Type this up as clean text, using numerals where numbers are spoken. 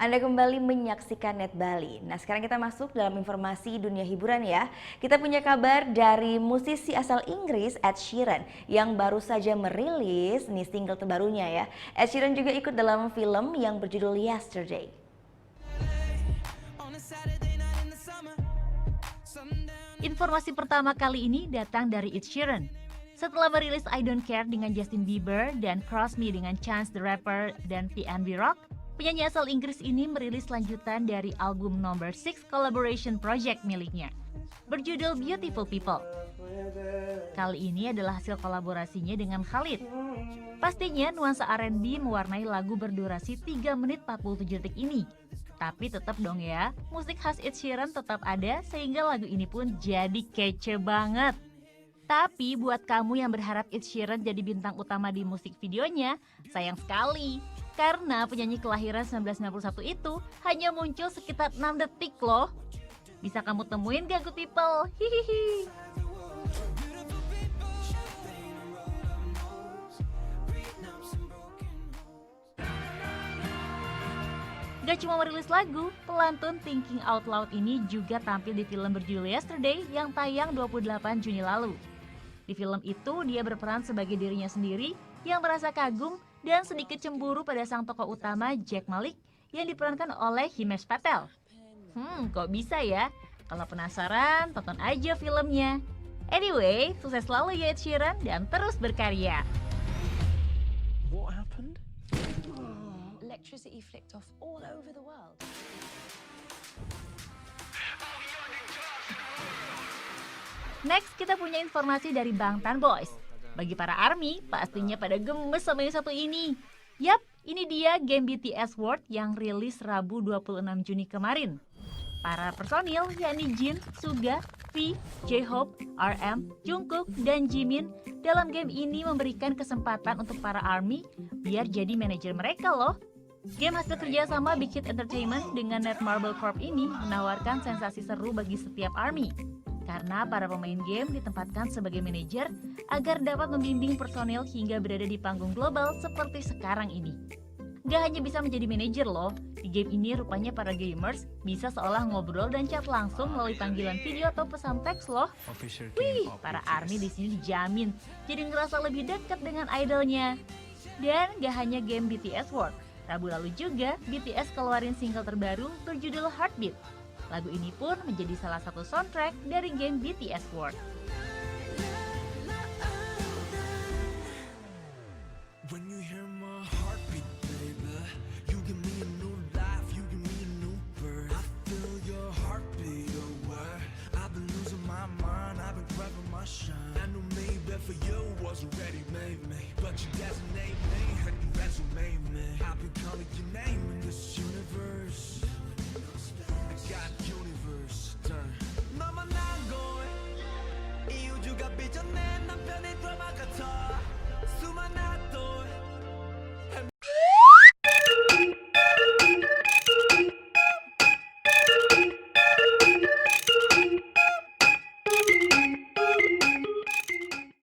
Anda kembali menyaksikan Net Bali. Nah, sekarang kita masuk dalam informasi dunia hiburan ya. Kita punya kabar dari musisi asal Inggris Ed Sheeran yang baru saja merilis nih single terbarunya ya. Ed Sheeran juga ikut dalam film yang berjudul Yesterday. Informasi pertama kali ini datang dari Ed Sheeran. Setelah merilis I Don't Care dengan Justin Bieber dan Cross Me dengan Chance the Rapper dan PNB Rock, penyanyi asal Inggris ini merilis lanjutan dari album Number 6 Collaboration Project miliknya, berjudul Beautiful People. Kali ini adalah hasil kolaborasinya dengan Khalid. Pastinya nuansa R&B mewarnai lagu berdurasi 3 menit 47 detik ini. Tapi tetap dong ya, musik khas Ed Sheeran tetap ada sehingga lagu ini pun jadi kece banget. Tapi buat kamu yang berharap Ed Sheeran jadi bintang utama di musik videonya, sayang sekali. Karena penyanyi kelahiran 1991 itu hanya muncul sekitar 6 detik loh. Bisa kamu temuin gak Good People? Hihihi. Gak cuma merilis lagu, pelantun Thinking Out Loud ini juga tampil di film berjudul Yesterday yang tayang 28 Juni lalu. Di film itu, dia berperan sebagai dirinya sendiri yang merasa kagum dan sedikit cemburu pada sang tokoh utama Jack Malik yang diperankan oleh Himesh Patel. Kok bisa ya? Kalau penasaran, tonton aja filmnya. Anyway, sukses selalu ya Ed Sheeran dan terus berkarya. What happened? Electricity flicked off all over the world. Next, kita punya informasi dari Bangtan Boys. Bagi para ARMY, pastinya pada gemes sama yang satu ini. Yap, ini dia game BTS World yang rilis Rabu 26 Juni kemarin. Para personil yakni Jin, Suga, V, J-Hope, RM, Jungkook, dan Jimin dalam game ini memberikan kesempatan untuk para ARMY biar jadi manajer mereka loh. Game hasil kerjasama Big Hit Entertainment dengan Netmarble Corp ini menawarkan sensasi seru bagi setiap ARMY. Karena para pemain game ditempatkan sebagai manajer agar dapat membimbing personil hingga berada di panggung global seperti sekarang ini. Gak hanya bisa menjadi manajer loh, di game ini rupanya para gamers bisa seolah ngobrol dan chat langsung melalui panggilan video atau pesan teks loh. Wih, para ARMY di sini dijamin jadi ngerasa lebih dekat dengan idolnya. Dan gak hanya game BTS World, Rabu lalu juga BTS keluarin single terbaru berjudul Heartbeat. Lagu ini pun menjadi salah satu soundtrack dari game BTS World. When you hear my heartbeat, baby, you give me a new life, you give me a new birth. I feel your heartbeat away. I've been losing my mind, I've been grabbing my shine. I knew maybe for you wasn't ready, made me, but you designate me and you resume me. I've been calling your name in this universe. I got universe.